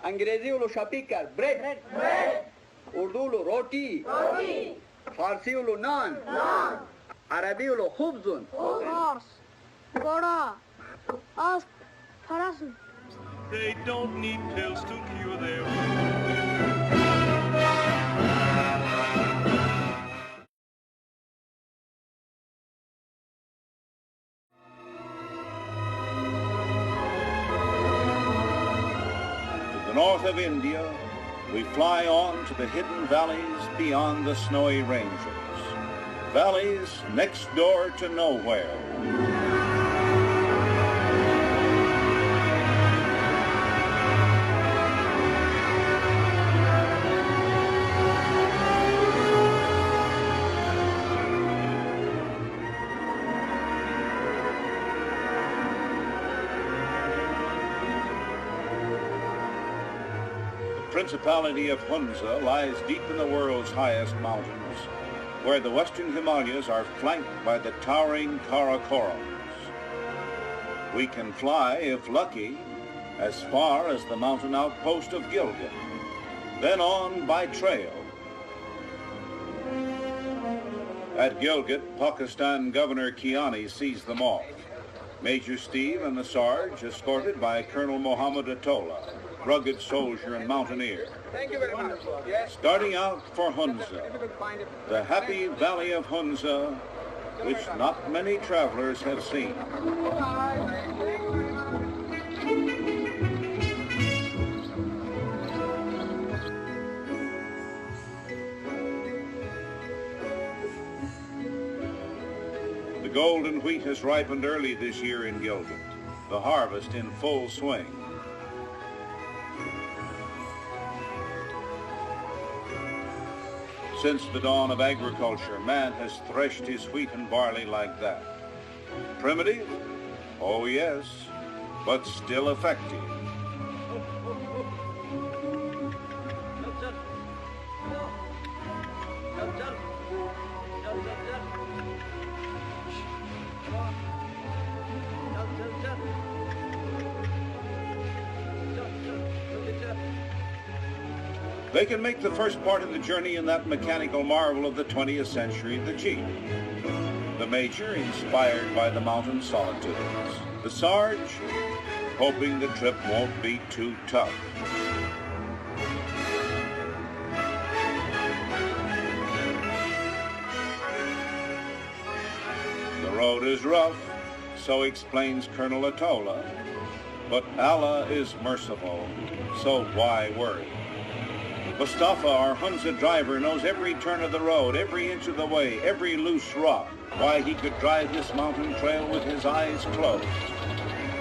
انگریزی اولو شپیکر بریڈ اردو اولو روٹی فارسی اولو نان عربی اولو خبزون Horse, Gora, Ask, Parasun. They don't need pills to cure their north of India, we fly on to the hidden valleys beyond the snowy ranges. Valleys next door to nowhere. The Principality of Hunza lies deep in the world's highest mountains, where the western Himalayas are flanked by the towering Karakorams. We can fly, if lucky, as far as the mountain outpost of Gilgit, then on by trail. At Gilgit, Pakistan Governor Kiani sees them off. Major Steve and the Sarge, escorted by Colonel Mohammed Attola, rugged soldier and mountaineer. Thank you very much. Yes. Starting out for Hunza, the happy valley of Hunza, which not many travelers have seen. The golden wheat has ripened early this year in Gilgit, the harvest in full swing. Since the dawn of agriculture, man has threshed his wheat and barley like that. Primitive? Oh yes, but still effective. They can make the first part of the journey in that mechanical marvel of the 20th century, the Jeep. The Major, inspired by the mountain solitudes. The Sarge, hoping the trip won't be too tough. The road is rough, so explains Colonel Attola, but Allah is merciful, so why worry? Mustafa, our Hunza driver, knows every turn of the road, every inch of the way, every loose rock, why he could drive this mountain trail with his eyes closed.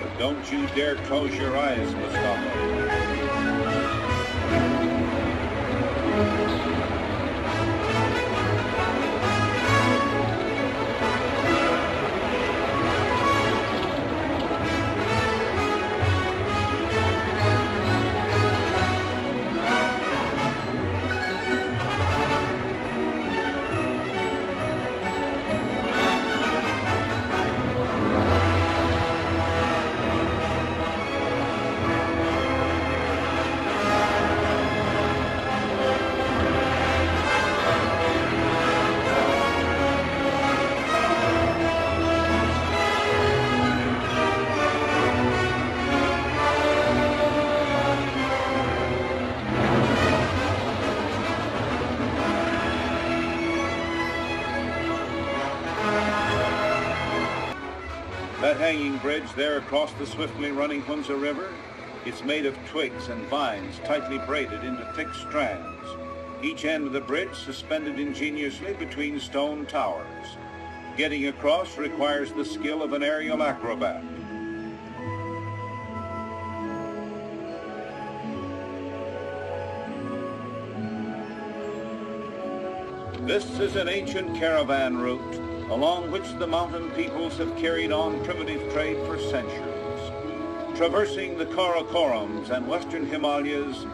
But don't you dare close your eyes, Mustafa. That hanging bridge there across the swiftly running Hunza River, it's made of twigs and vines tightly braided into thick strands, each end of the bridge suspended ingeniously between stone towers. Getting across requires the skill of an aerial acrobat. This is an ancient caravan route along which the mountain peoples have carried on primitive trade for centuries, traversing the Karakorams and western Himalayas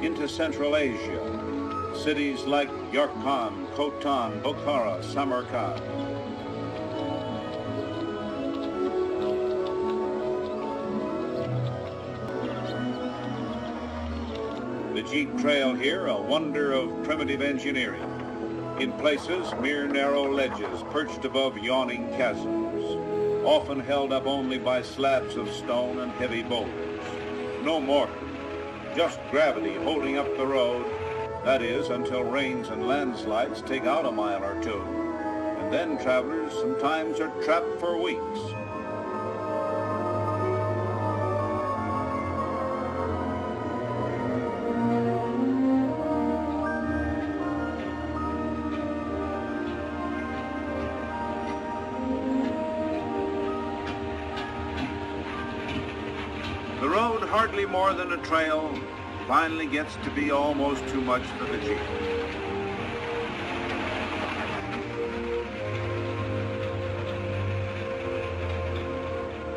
into Central Asia, cities like Yarkand, Khotan, Bukhara, Samarkand. The Jeep Trail here, a wonder of primitive engineering. In places, mere narrow ledges perched above yawning chasms, often held up only by slabs of stone and heavy boulders. No mortar, just gravity holding up the road, that is, until rains and landslides take out a mile or two. And then travelers sometimes are trapped for weeks. The road, hardly more than a trail, finally gets to be almost too much for the Jeep.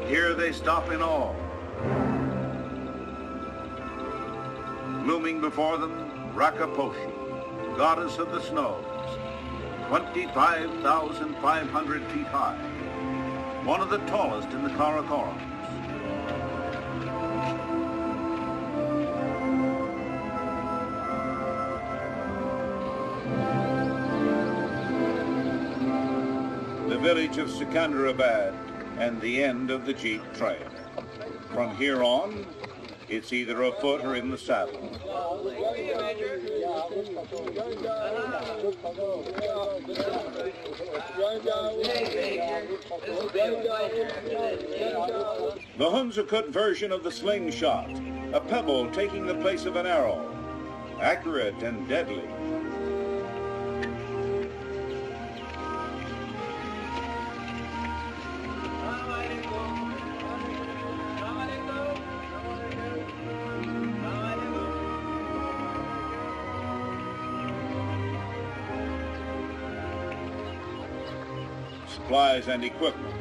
Here they stop in awe. Looming before them, Rakaposhi, goddess of the snows, 25,500 feet high, one of the tallest in the Karakoram. The village of Sikandarabad and the end of the Jeep Trail. From here on, it's either afoot or in the saddle. The Hunza-cut version of the slingshot, a pebble taking the place of an arrow, accurate and deadly. Supplies and equipment,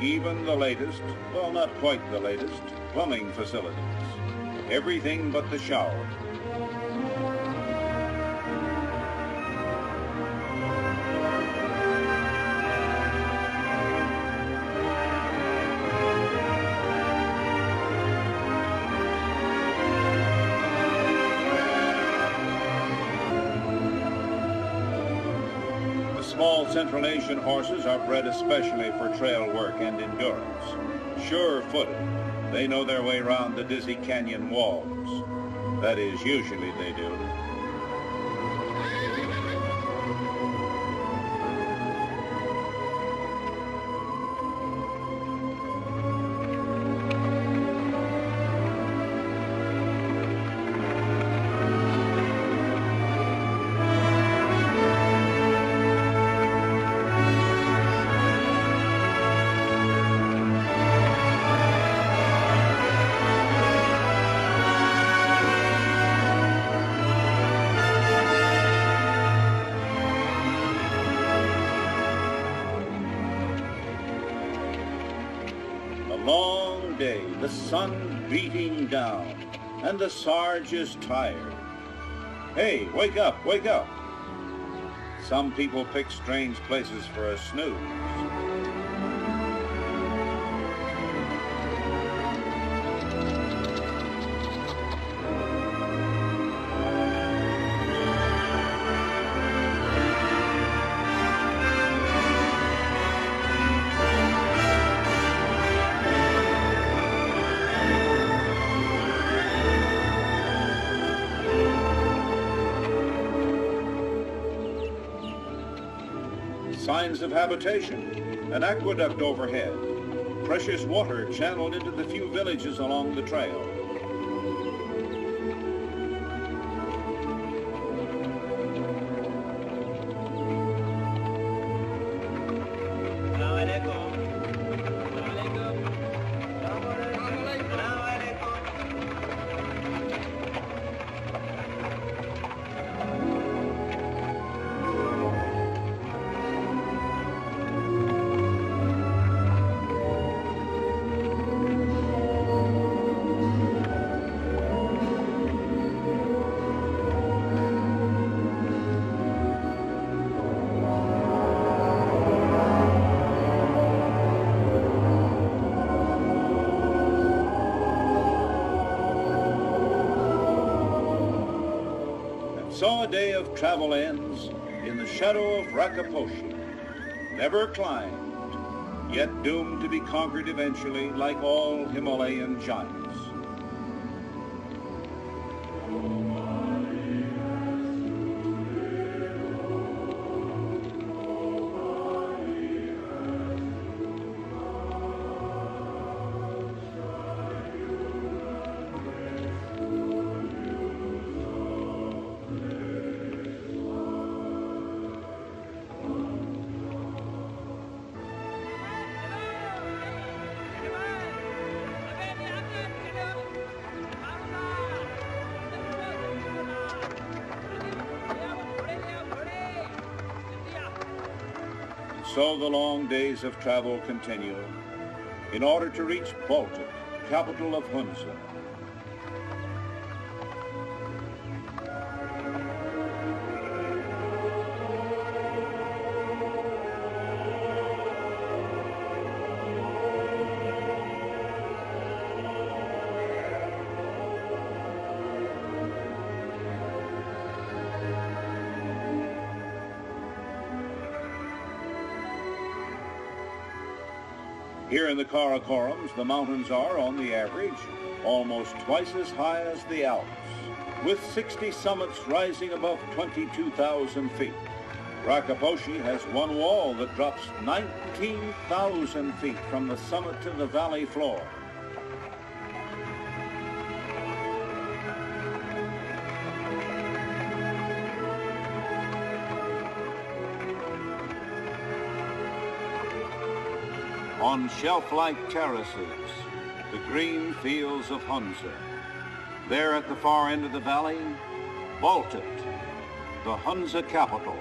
even the latest, well, not quite the latest, plumbing facilities. Everything but the shower. Small Central Asian horses are bred especially for trail work and endurance. Sure-footed, they know their way around the dizzy canyon walls. That is, usually they do. Long day, the sun beating down, and the Sarge is tired. Hey, wake up, wake up. Some people pick strange places for a snooze. Signs of habitation, an aqueduct overhead, precious water channeled into the few villages along the trail. So a day of travel ends in the shadow of Rakaposhi, never climbed, yet doomed to be conquered eventually like all Himalayan giants. So the long days of travel continue in order to reach Baltic, capital of Hunza. Here in the Karakorums, the mountains are, on the average, almost twice as high as the Alps, with 60 summits rising above 22,000 feet. Rakaposhi has one wall that drops 19,000 feet from the summit to the valley floor. On shelf-like terraces, the green fields of Hunza. There at the far end of the valley, Baltic, the Hunza capital,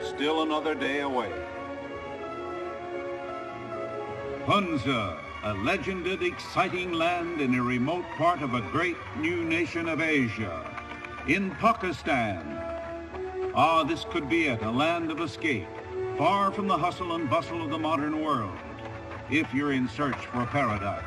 still another day away. Hunza, a legended, exciting land in a remote part of a great new nation of Asia, in Pakistan. Ah, this could be it, a land of escape, far from the hustle and bustle of the modern world, if you're in search for paradise.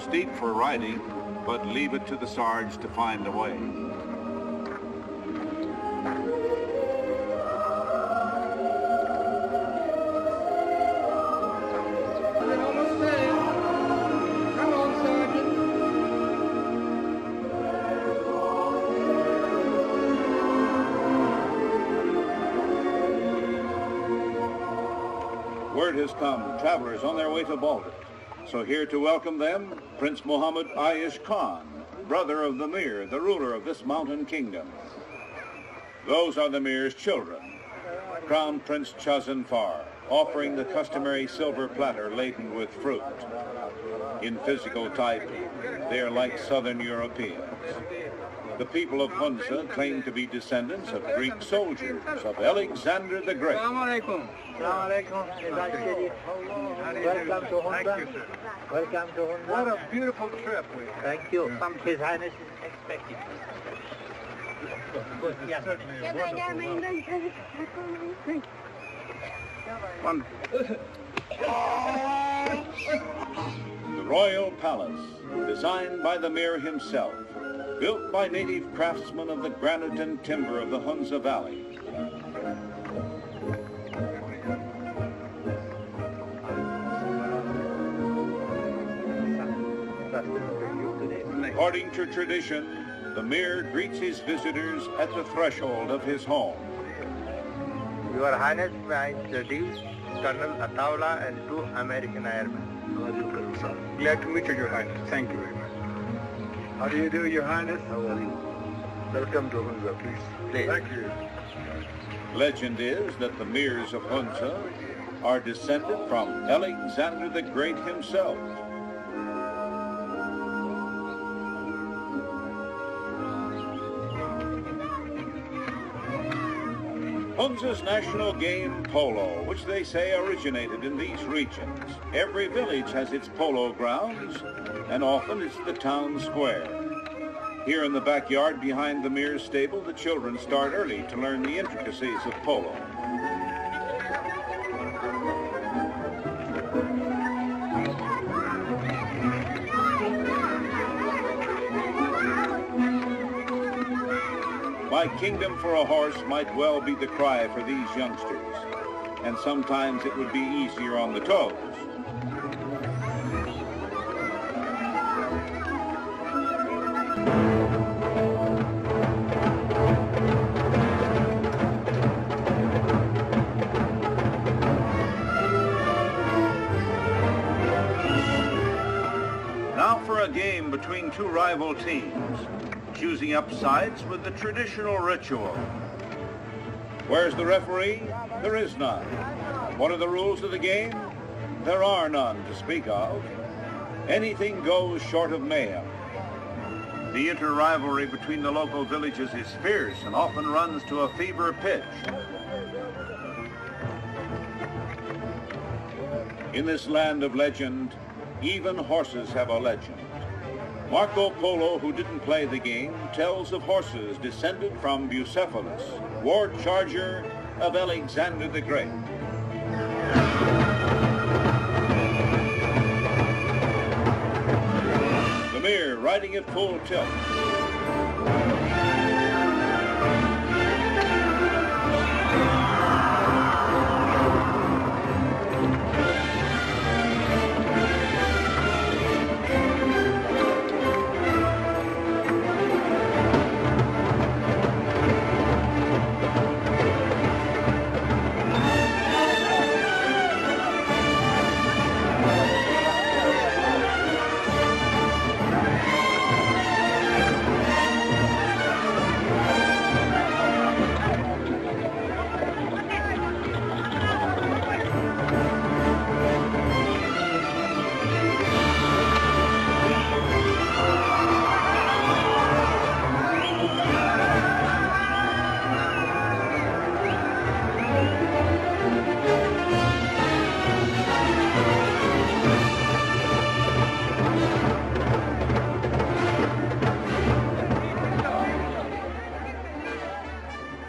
steep for riding, but leave it to the Sarge to find a way. Word has come, travelers on their way to Baltic. So here to welcome them, Prince Muhammad Ayush Khan, brother of the Mir, the ruler of this mountain kingdom. Those are the Mir's children. Crown Prince Chazanfar, offering the customary silver platter laden with fruit. In physical type, they are like Southern Europeans. The people of Hunza claim to be descendants of Greek soldiers, of Alexander the Great. Assalamu alaikum. Welcome to Hunza. Welcome to Hunza. What a beautiful trip we had. Thank you. His Highness is expecting. Yes. The Royal Palace, designed by the Mir himself, built by native craftsmen of the granite and timber of the Hunza Valley. According to tradition, the Mir greets his visitors at the threshold of his home. Your Highness, may I introduce Colonel Ataula and 2 American airmen. Glad to meet you, Your Highness. Thank you very much. How do you do, Your Highness? How are you? Welcome to Hunza, please. Thank you. Legend is that the Mirs of Hunza are descended from Alexander the Great himself. Hunza's national game, polo, which they say originated in these regions. Every village has its polo grounds, and often it's the town square. Here in the backyard behind the Mir's stable, the children start early to learn the intricacies of polo. My kingdom for a horse might well be the cry for these youngsters, and sometimes it would be easier on the toes. Now for a game between 2 rival teams, choosing up sides with the traditional ritual. Where's the referee? There is none. What are the rules of the game? There are none to speak of. Anything goes short of mayhem. The inter-rivalry between the local villages is fierce and often runs to a fever pitch. In this land of legend, even horses have a legend. Marco Polo, who didn't play the game, tells of horses descended from Bucephalus, war charger of Alexander the Great. The Mir riding at full tilt.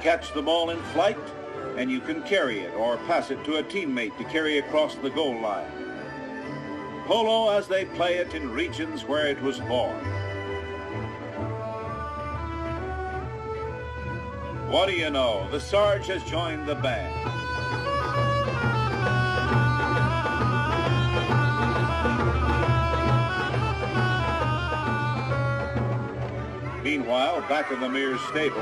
Catch the ball in flight, and you can carry it or pass it to a teammate to carry across the goal line. polo as they play it in regions where it was born. What do you know? The Sarge has joined the band. Meanwhile, back in the Mears stable,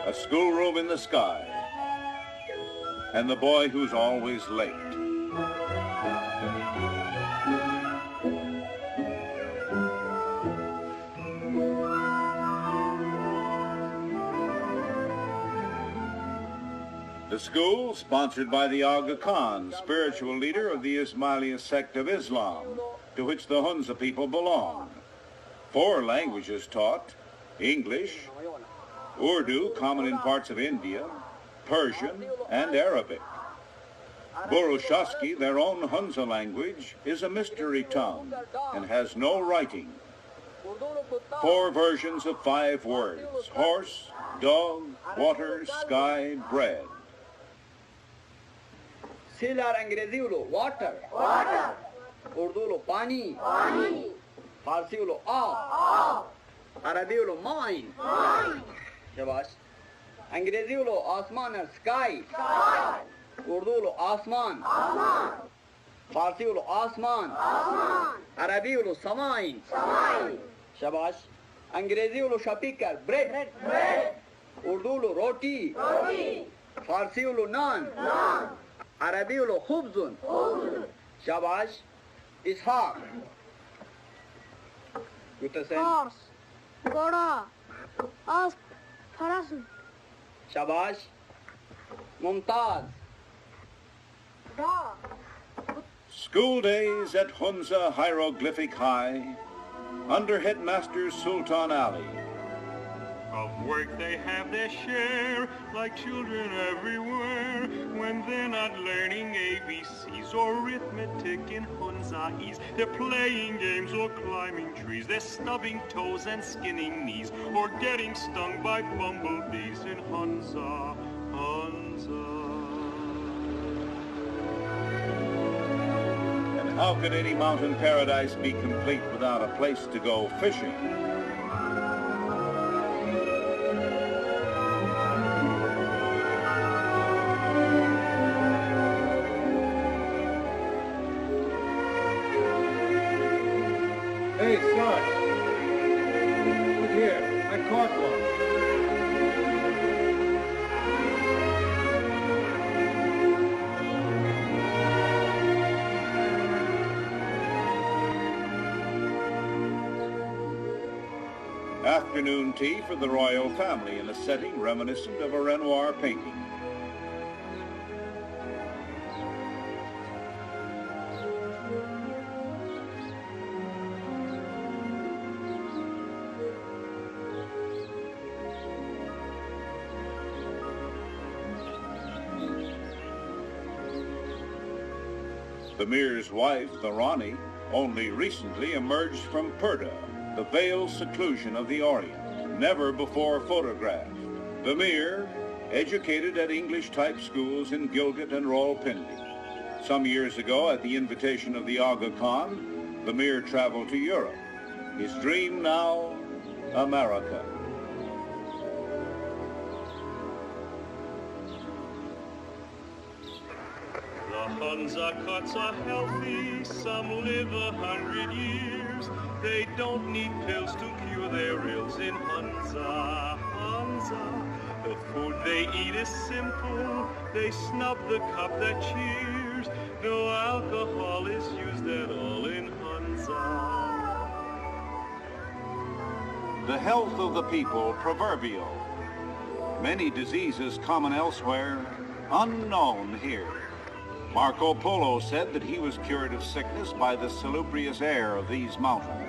a schoolroom in the sky, and the boy who's always late. The school, sponsored by the Aga Khan, spiritual leader of the Ismailia sect of Islam, to which the Hunza people belong. 4 languages taught: English, Urdu, common in parts of India, Persian, and Arabic. Burushaski, their own Hunza language, is a mystery tongue and has no writing. 4 versions of 5 words: horse, dog, water, sky, bread. Seller انگریزی لو water Urdu لو پانی فارسی لو آب عربی لو mine شباش انگریزی لو آسمان sky Urdu لو آسمان فارسی لو آسمان عربی لو سمائی شباش انگریزی لو شپیکر بریڈ اردو لو روٹی فارسی لو نان عربی لو خبزن شباش اسحاق horse, گھوڑا اسب فرس شباش ممتاز School days at Hunza Hieroglyphic High under headmaster Sultan Ali. Of work they have their share, like children everywhere. When they're not learning ABCs or arithmetic in Hunza'ese, they're playing games or climbing trees. They're stubbing toes and skinning knees, or getting stung by bumblebees in Hunza, Hunza. And how could any mountain paradise be complete without a place to go fishing? Hey, Sarge. Look here. I caught one. Afternoon tea for the royal family in a setting reminiscent of a Renoir painting. The Mir's wife, the Rani, only recently emerged from Purda, the veiled seclusion of the Orient, never before photographed. The Mir, educated at English-type schools in Gilgit and Rawalpindi. Some years ago, at the invitation of the Aga Khan, the Mir traveled to Europe. His dream now, America. The Hunza cuts are healthy, some live 100 years. They don't need pills to cure their ills in Hunza, Hunza. The food they eat is simple, they snub the cup that cheers. No alcohol is used at all in Hunza. The health of the people proverbial. Many diseases common elsewhere, unknown here. Marco Polo said that he was cured of sickness by the salubrious air of these mountains.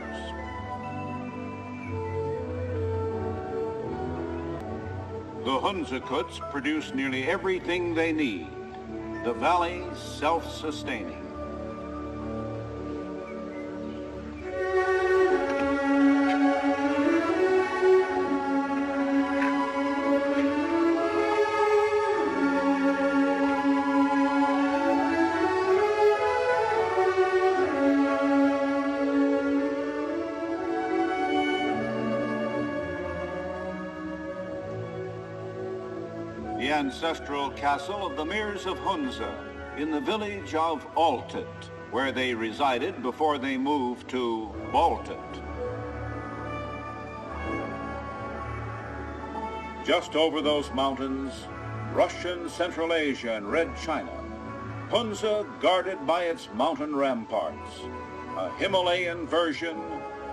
The Hunza Kuts produce nearly everything they need. the valley self-sustaining. The ancestral castle of the Mirs of Hunza in the village of Otto, where they resided before they moved to Baltistan. Just over those mountains, Russian Central Asia and Red China, Hunza guarded by its mountain ramparts, a Himalayan version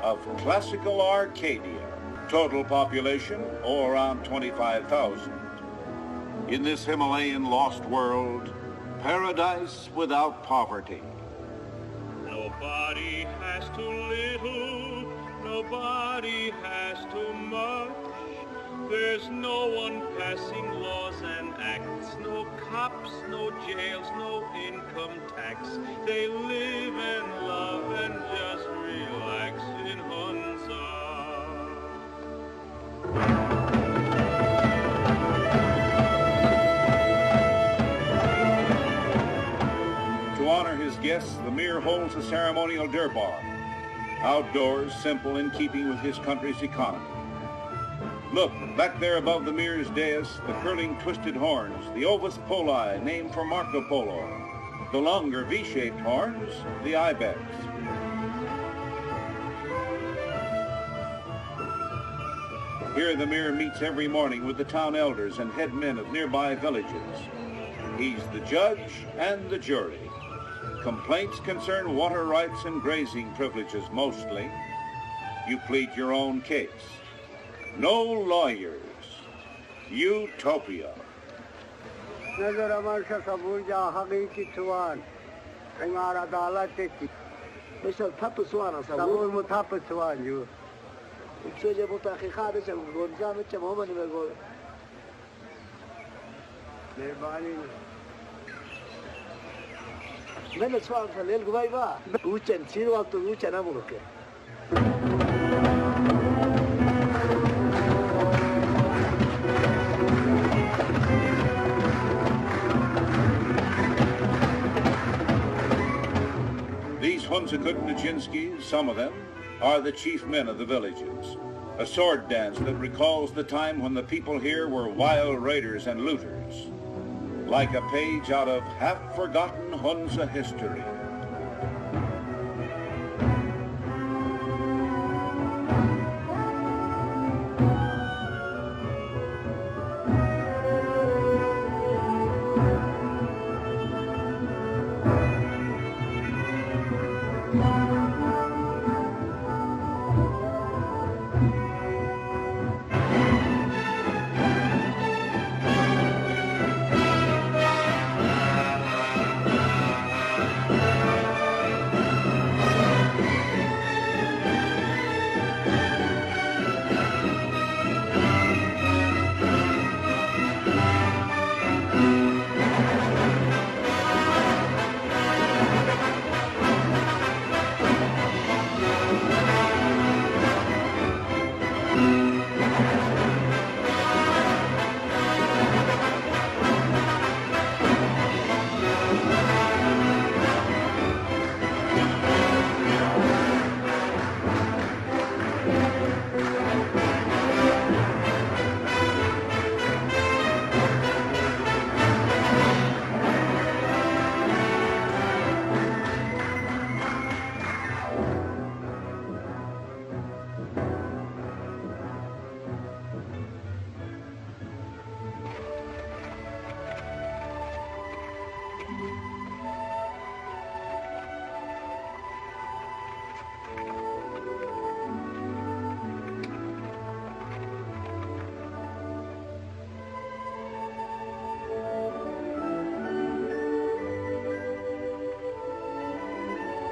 of classical Arcadia, total population around 25,000. In this Himalayan lost world, paradise without poverty. Nobody has too little, nobody has too much. There's no one passing laws and acts, no cops, no jails, no income tax. They live and love and just relax in Hunza. To honor his guests, the Mir holds a ceremonial durbar. Outdoors, simple, in keeping with his country's economy. Look, back there above the Mir's dais, the curling twisted horns, the Ovis poli, named for Marco Polo. The longer V-shaped horns, the ibex. Here the Mir meets every morning with the town elders and head men of nearby villages. He's the judge and the jury. Complaints concern water rights and grazing privileges mostly. You plead your own case. No lawyers. Utopia. نظر امرشا صبور جا حقیقی توان انگار عدالت تی مثل تپ سوانا صبور متحب توان جو سوجه متحقیقات چم گونجا میں چم ہومنی میں گو مہربانی میں نے سوال تھا لیل گوائی با اوچن سیر وقت اوچن ہم رکے These Hunzakut Nijinsky, some of them, are the chief men of the villages. A sword dance that recalls the time when the people here were wild raiders and looters. Like a page out of half-forgotten Hunza history.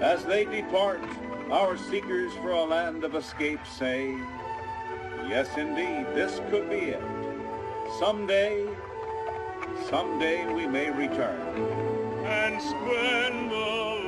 As they depart, our seekers for a land of escape say, yes, indeed, this could be it. Someday, Someday we may return and spend the